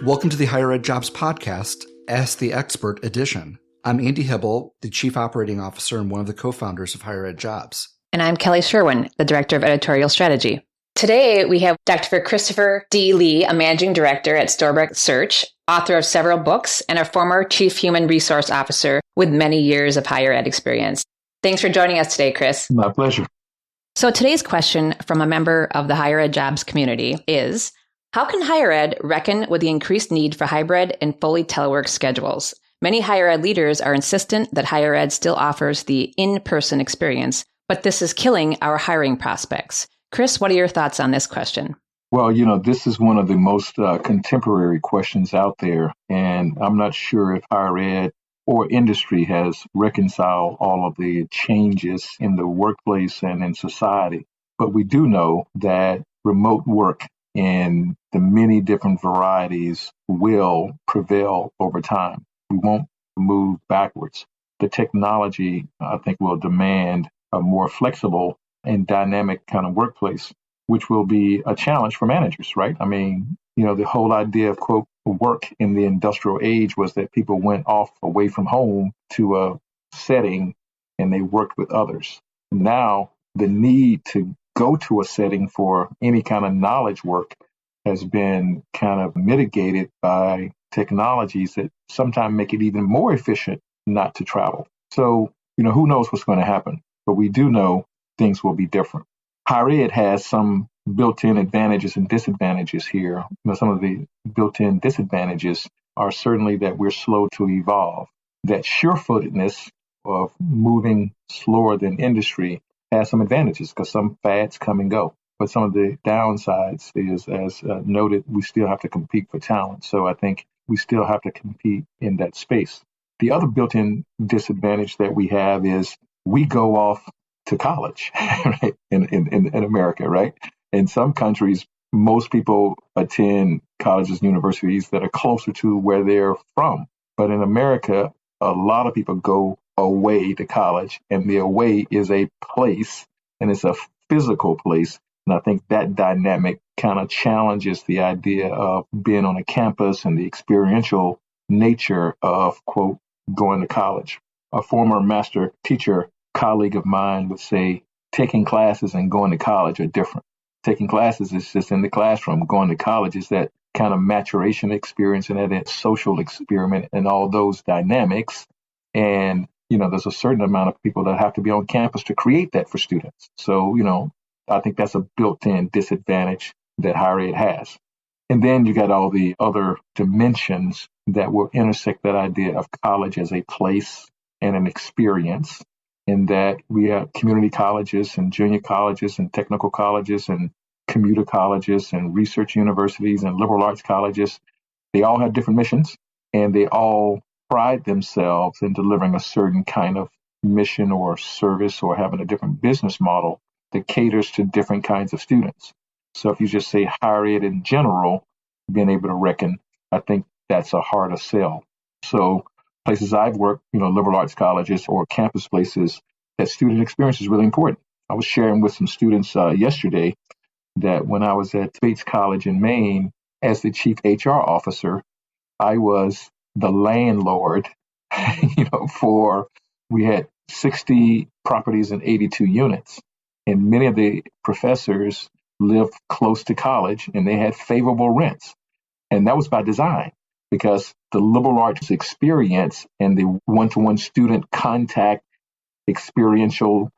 Welcome to the HigherEdJobs Podcast, Ask the Expert edition. I'm Andy Hibble, the Chief Operating Officer and one of the co-founders of HigherEdJobs. And I'm Kelly Sherwin, the Director of Editorial Strategy. Today, we have Dr. Christopher D. Lee, a Managing Director at Storebrook Search, author of several books, and a former Chief Human Resource Officer with many years of higher ed experience. Thanks for joining us today, Chris. My pleasure. So today's question from a member of the HigherEdJobs community is, how can higher ed reckon with the increased need for hybrid and fully telework schedules? Many higher ed leaders are insistent that higher ed still offers the in-person experience, but this is killing our hiring prospects. Chris, what are your thoughts on this question? Well, this is one of the most contemporary questions out there, and I'm not sure if higher ed or industry has reconciled all of the changes in the workplace and in society. But we do know that remote work in the many different varieties will prevail over time. We won't move backwards. The technology, I think, will demand a more flexible and dynamic kind of workplace, which will be a challenge for managers, right? I mean, the whole idea of, quote, work in the industrial age was that people went off away from home to a setting and they worked with others. Now, the need to go to a setting for any kind of knowledge work has been kind of mitigated by technologies that sometimes make it even more efficient not to travel. So, who knows what's going to happen? But we do know things will be different. Higher ed has some built-in advantages and disadvantages here. Some of the built-in disadvantages are certainly that we're slow to evolve. That sure-footedness of moving slower than industry has some advantages because some fads come and go. But some of the downsides is, as noted, we still have to compete for talent. So I think we still have to compete in that space. The other built-in disadvantage that we have is we go off to college right? in America, right? In some countries, most people attend colleges and universities that are closer to where they're from. But in America, a lot of people go away to college, and the away is a place, and it's a physical place. And I think that dynamic kind of challenges the idea of being on a campus and the experiential nature of, quote, going to college. A former master teacher colleague of mine would say, taking classes and going to college are different. Taking classes is just in the classroom. Going to college is that kind of maturation experience and that social experiment and all those dynamics. And there's a certain amount of people that have to be on campus to create that for students. So, I think that's a built-in disadvantage that higher ed has. And then you got all the other dimensions that will intersect that idea of college as a place and an experience, in that we have community colleges and junior colleges and technical colleges and commuter colleges and research universities and liberal arts colleges. They all have different missions, and they all pride themselves in delivering a certain kind of mission or service or having a different business model that caters to different kinds of students. So if you just say higher ed in general, being able to reckon, I think that's a harder sell. So places I've worked, liberal arts colleges or campus places, that student experience is really important. I was sharing with some students yesterday that when I was at Bates College in Maine as the chief HR officer, I was the landlord, we had 60 properties and 82 units. And many of the professors lived close to college and they had favorable rents. And that was by design because the liberal arts experience and the one-to-one student contact experiential,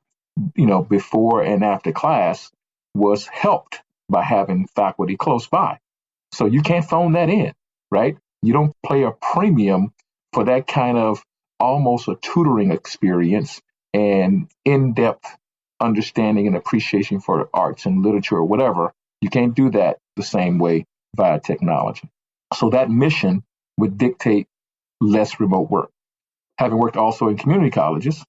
before and after class was helped by having faculty close by. So you can't phone that in, right? You don't pay a premium for that kind of almost a tutoring experience and in-depth understanding and appreciation for arts and literature or whatever. You can't do that the same way via technology. So that mission would dictate less remote work. Having worked also in community colleges,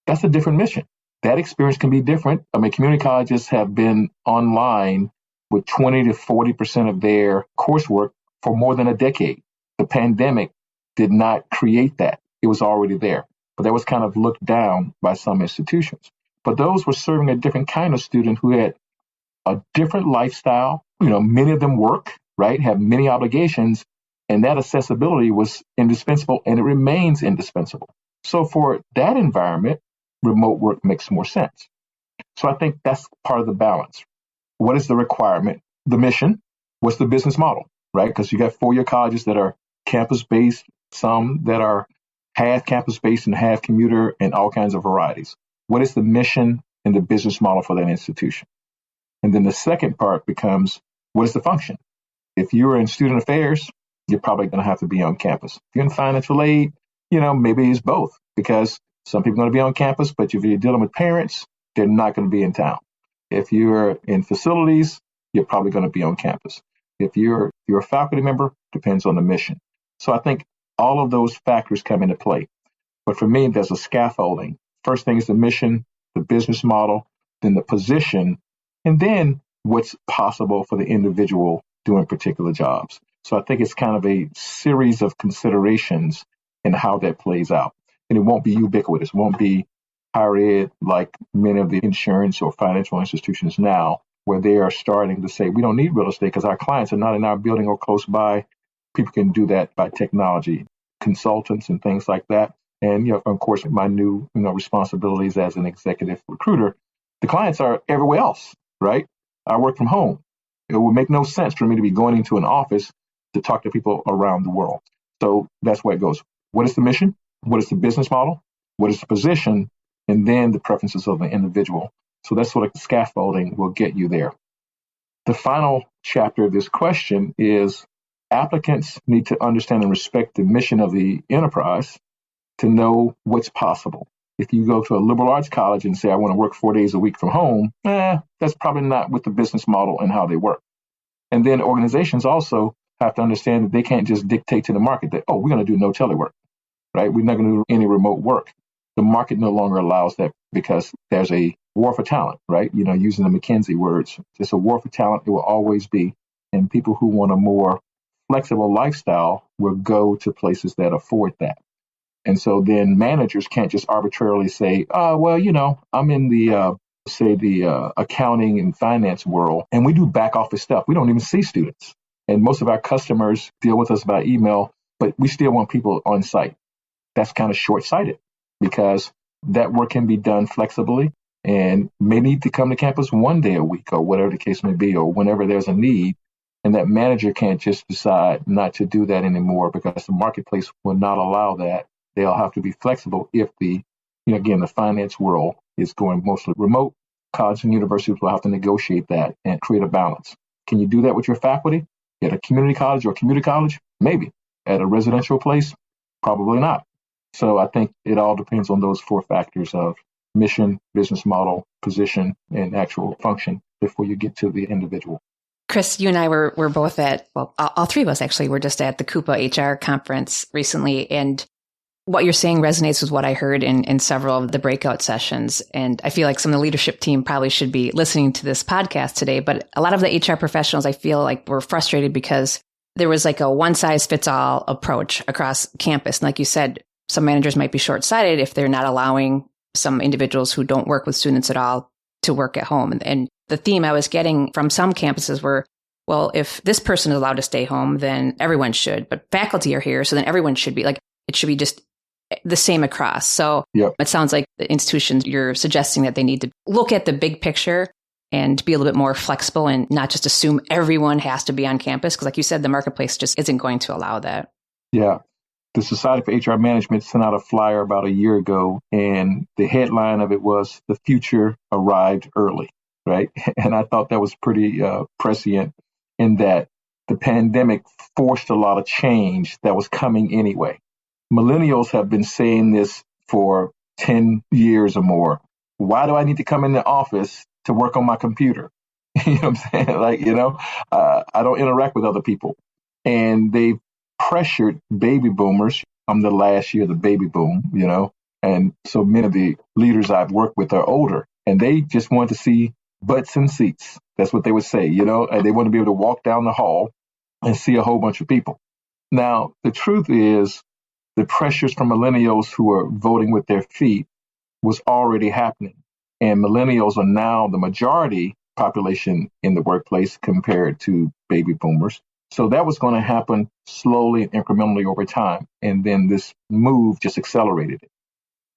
that's a different mission. That experience can be different. Community colleges have been online with 20 to 40% of their coursework for more than a decade. The pandemic did not create that. It was already there, but that was kind of looked down by some institutions. But those were serving a different kind of student who had a different lifestyle. Many of them work, right? Have many obligations, And that accessibility was indispensable, and it remains indispensable. So for that environment, remote work makes more sense. So I think that's part of the balance. What is the requirement? The mission? What's the business model, right? Because you got four-year colleges that are campus-based, some that are half campus-based and half commuter, and all kinds of varieties. What is the mission and the business model for that institution? And then the second part becomes, what is the function? If you're in student affairs, you're probably going to have to be on campus. If you're in financial aid, maybe it's both, because some people are going to be on campus, but if you're dealing with parents, they're not going to be in town. If you're in facilities, you're probably going to be on campus. If you're a faculty member, depends on the mission. So I think all of those factors come into play. But for me, there's a scaffolding. First thing is the mission, the business model, then the position, and then what's possible for the individual doing particular jobs. So I think it's kind of a series of considerations in how that plays out. And it won't be ubiquitous. It won't be higher ed like many of the insurance or financial institutions now, where they are starting to say, we don't need real estate because our clients are not in our building or close by. People can do that by technology, consultants and things like that. And, of course, my new, responsibilities as an executive recruiter, the clients are everywhere else, right? I work from home. It would make no sense for me to be going into an office to talk to people around the world. So that's where it goes. What is the mission? What is the business model? What is the position? And then the preferences of the individual. So that's sort of scaffolding will get you there. The final chapter of this question is applicants need to understand and respect the mission of the enterprise to know what's possible. If you go to a liberal arts college and say, I want to work 4 days a week from home, that's probably not with the business model and how they work. And then organizations also have to understand that they can't just dictate to the market that, we're going to do no telework, right? We're not going to do any remote work. The market no longer allows that because there's a war for talent, right? Using the McKinsey words, it's a war for talent. It will always be. And people who want a more flexible lifestyle will go to places that afford that. And so then managers can't just arbitrarily say, I'm in the accounting and finance world, and we do back office stuff. We don't even see students. And most of our customers deal with us by email, but we still want people on site. That's kind of short-sighted because that work can be done flexibly and may need to come to campus 1 day a week or whatever the case may be, or whenever there's a need. And that manager can't just decide not to do that anymore because the marketplace will not allow that. They'll have to be flexible if the finance world is going mostly remote. Colleges and universities will have to negotiate that and create a balance. Can you do that with your faculty at a community college or community college? Maybe. At a residential place? Probably not. So I think it all depends on those four factors of mission, business model, position, and actual function before you get to the individual. Chris, you and I were both all three of us actually were just at the Coupa HR conference recently. And what you're saying resonates with what I heard in several of the breakout sessions. And I feel like some of the leadership team probably should be listening to this podcast today. But a lot of the HR professionals, I feel like, were frustrated because there was like a one size fits all approach across campus. And like you said, some managers might be short-sighted if they're not allowing some individuals who don't work with students at all to work at home. And the theme I was getting from some campuses were, well, if this person is allowed to stay home, then everyone should. But faculty are here, so then everyone should be. Like, it should be just the same across. So It sounds like the institutions, you're suggesting that they need to look at the big picture and be a little bit more flexible and not just assume everyone has to be on campus. Because like you said, the marketplace just isn't going to allow that. Yeah. The Society for HR Management sent out a flyer about a year ago, and the headline of it was, "The future arrived early," right? And I thought that was pretty prescient in that the pandemic forced a lot of change that was coming anyway. Millennials have been saying this for 10 years or more. Why do I need to come in the office to work on my computer? You know what I'm saying? I don't interact with other people. And they've pressured baby boomers. I'm the last year of the baby boom, and so many of the leaders I've worked with are older, and they just want to see butts and seats. That's what they would say, and they want to be able to walk down the hall and see a whole bunch of people. Now, the truth is the pressures from millennials who are voting with their feet was already happening. And millennials are now the majority population in the workplace compared to baby boomers. So that was going to happen slowly and incrementally over time. And then this move just accelerated it.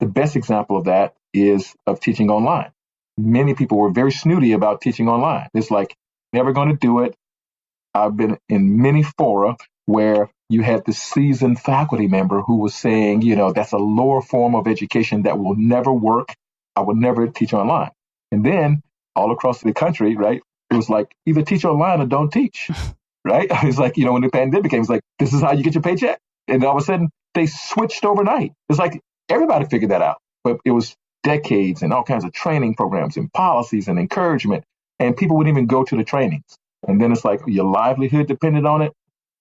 The best example of that is of teaching online. Many people were very snooty about teaching online. It's like, never going to do it. I've been in many fora where you had the seasoned faculty member who was saying, that's a lower form of education that will never work. I will never teach online. And then all across the country, right, it was like either teach online or don't teach, right? It's like, when the pandemic came, it's like, this is how you get your paycheck. And all of a sudden they switched overnight. It's like everybody figured that out, but it was decades and all kinds of training programs and policies and encouragement, and people wouldn't even go to the trainings. And then it's like your livelihood depended on it.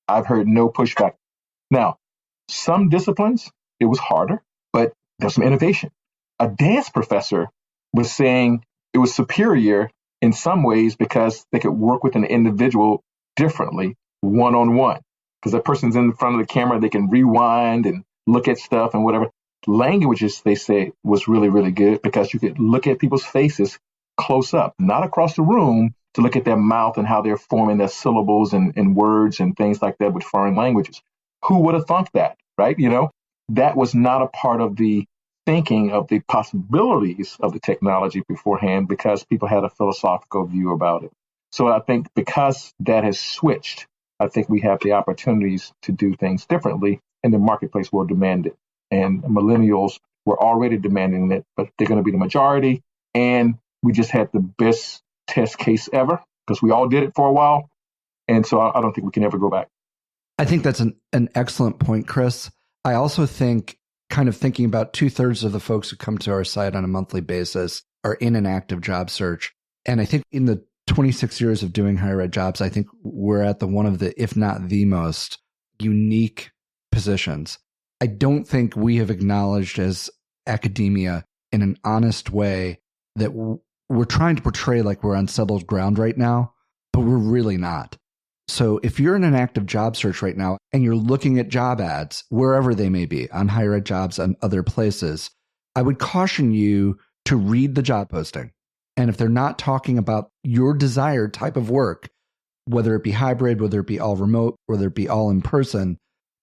I've heard no pushback. Now, some disciplines, it was harder, but there's some innovation. A dance professor was saying it was superior in some ways because they could work with an individual differently, one-on-one. Because that person's in front of the camera, they can rewind and look at stuff and whatever. Languages, they say, was really, really good because you could look at people's faces close up, not across the room, to look at their mouth and how they're forming their syllables and words and things like that with foreign languages. Who would have thought that, right? That was not a part of the thinking of the possibilities of the technology beforehand because people had a philosophical view about it. So I think because that has switched, I think we have the opportunities to do things differently, and the marketplace will demand it. And millennials were already demanding it, but they're going to be the majority. And we just had the best test case ever because we all did it for a while. And so I don't think we can ever go back. I think that's an excellent point, Chris. I also think, kind of thinking about 2/3 of the folks who come to our site on a monthly basis are in an active job search. And I think in the 26 years of doing higher ed jobs, I think we're at one of the, if not the most unique positions. I don't think we have acknowledged as academia in an honest way that we're trying to portray like we're on settled ground right now, but we're really not. So if you're in an active job search right now and you're looking at job ads, wherever they may be, on higher ed jobs and other places, I would caution you to read the job posting. And if they're not talking about your desired type of work, whether it be hybrid, whether it be all remote, whether it be all in person,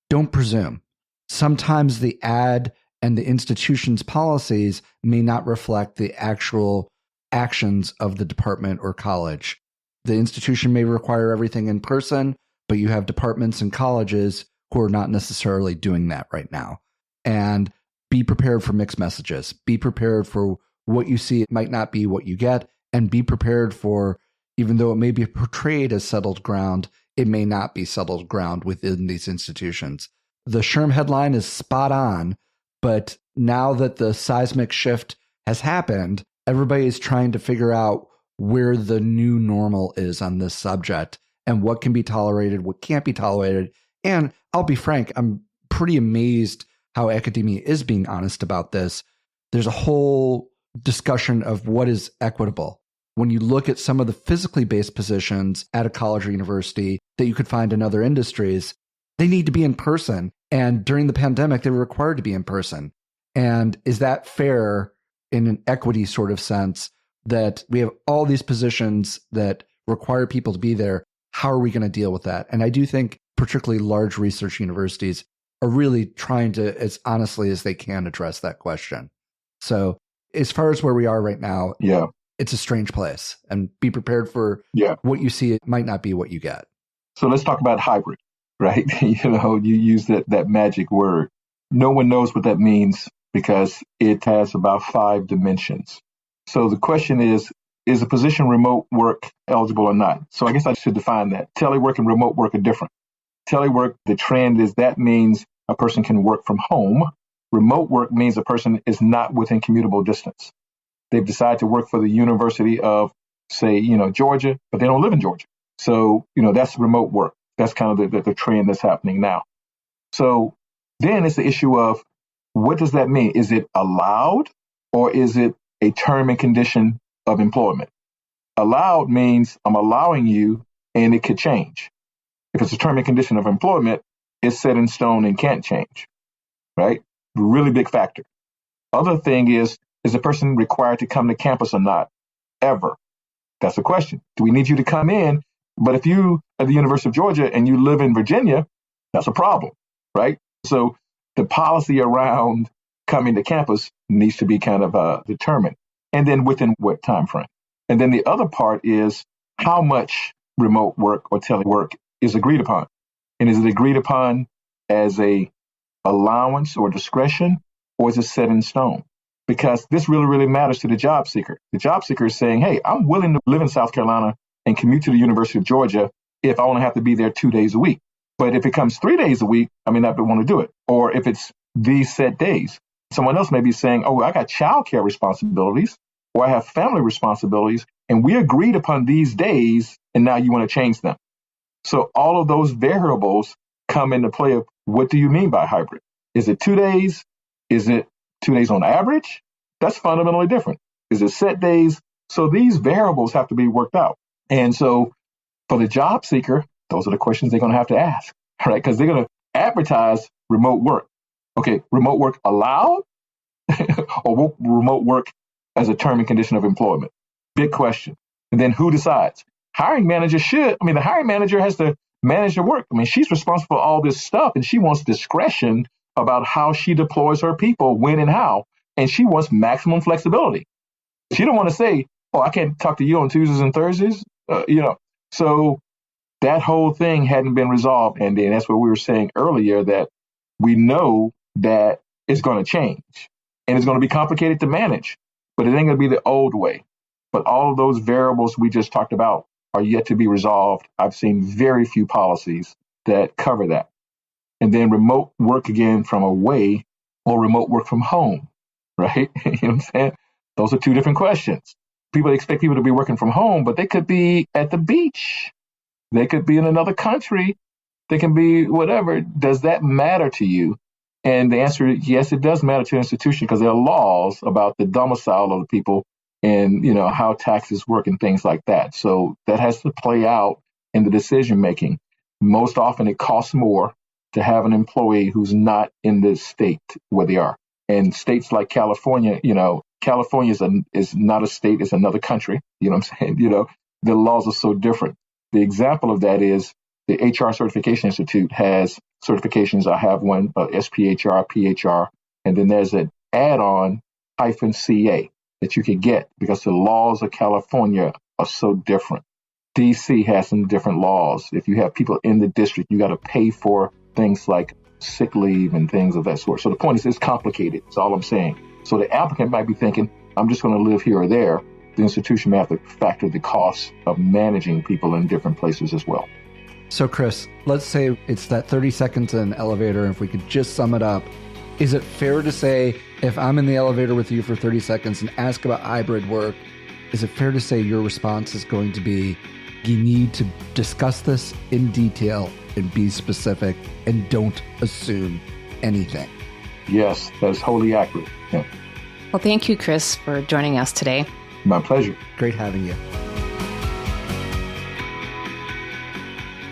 don't presume. Sometimes the ad and the institution's policies may not reflect the actual actions of the department or college. The institution may require everything in person, but you have departments and colleges who are not necessarily doing that right now. And be prepared for mixed messages. Be prepared for what you see. It might not be what you get. And be prepared for, even though it may be portrayed as settled ground, it may not be settled ground within these institutions. The SHRM headline is spot on, but now that the seismic shift has happened, everybody is trying to figure out where the new normal is on this subject and what can be tolerated, what can't be tolerated. And I'll be frank, I'm pretty amazed how academia is being honest about this. There's a whole discussion of what is equitable. When you look at some of the physically based positions at a college or university that you could find in other industries, they need to be in person. And during the pandemic, they were required to be in person. And is that fair in an equity sort of sense that we have all these positions that require people to be there? How are we going to deal with that? And I do think particularly large research universities are really trying to, as honestly as they can, address that question. So as far as where we are right now, it's a strange place, and be prepared for what you see. It might not be what you get. So let's talk about hybrid, right? You use that magic word. No one knows what that means because it has about 5 dimensions. So the question is a position remote work eligible or not? So I guess I should define that. Telework and remote work are different. Telework, the trend is that means a person can work from home. Remote work means a person is not within commutable distance. They've decided to work for the University of, say, Georgia, but they don't live in Georgia. So, that's remote work. That's kind of the trend that's happening now. So then it's the issue of, what does that mean? Is it allowed, or is it a term and condition of employment? Allowed means I'm allowing you and it could change. If it's a term and condition of employment, it's set in stone and can't change, right? Really big factor. Other thing is a person required to come to campus or not? Ever? That's the question. Do we need you to come in? But if you are at the University of Georgia and you live in Virginia, that's a problem, right? So the policy around coming to campus needs to be kind of determined. And then within what time frame? And then the other part is how much remote work or telework is agreed upon. And is it agreed upon as a allowance or discretion, or is it set in stone? Because this really, really matters to the job seeker. The job seeker is saying, hey, I'm willing to live in South Carolina and commute to the University of Georgia if I only have to be there 2 days a week. But if it comes 3 days a week, I may not want to do it. Or if it's these set days, someone else may be saying, oh, I got childcare responsibilities, or I have family responsibilities, and we agreed upon these days, and now you want to change them. So all of those variables come into play of what do you mean by hybrid? Is it 2 days? Is it 2 days on average? That's fundamentally different. Is it set days? So these variables have to be worked out. And so for the job seeker, those are the questions they're going to have to ask, right? Because they're going to advertise remote work. Okay, remote work allowed or remote work as a term and condition of employment? Big question. And then who decides? The hiring manager has to manage the work. She's responsible for all this stuff, and she wants discretion about how she deploys her people, when and how. And she wants maximum flexibility. She don't want to say, oh, I can't talk to you on Tuesdays and Thursdays, So that whole thing hadn't been resolved. And then that's what we were saying earlier, that we know that it's going to change and it's going to be complicated to manage, but it ain't going to be the old way. But all of those variables we just talked about are yet to be resolved. I've seen very few policies that cover that. And then remote work again from away or remote work from home, right? You know what I'm saying? Those are two different questions. People expect people to be working from home, but they could be at the beach. They could be in another country. They can be whatever. Does that matter to you? And the answer is yes, it does matter to an institution, because there are laws about the domicile of the people and, how taxes work and things like that. So that has to play out in the decision making. Most often it costs more to have an employee who's not in the state where they are. And states like California, California is not a state, it's another country. You know what I'm saying? The laws are so different. The example of that is the HR Certification Institute has certifications. I have one, SPHR, PHR, and then there's an add-on -CA that you can get because the laws of California are so different. DC has some different laws. If you have people in the district, you got to pay for things like sick leave and things of that sort. So the point is, it's complicated. That's all I'm saying. So the applicant might be thinking, I'm just going to live here or there. The institution may have to factor the costs of managing people in different places as well. So Chris, let's say it's that 30 seconds in an elevator. If we could just sum it up, is it fair to say if I'm in the elevator with you for 30 seconds and ask about hybrid work, is it fair to say your response is going to be, you need to discuss this in detail and be specific and don't assume anything? Yes, that's wholly accurate. Yeah. Well, thank you, Chris, for joining us today. My pleasure. Great having you.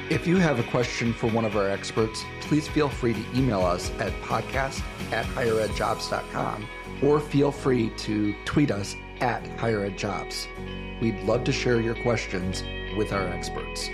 If you have a question for one of our experts, please feel free to email us at podcast@higheredjobs.com or feel free to tweet us at HigherEdJobs. We'd love to share your questions with our experts.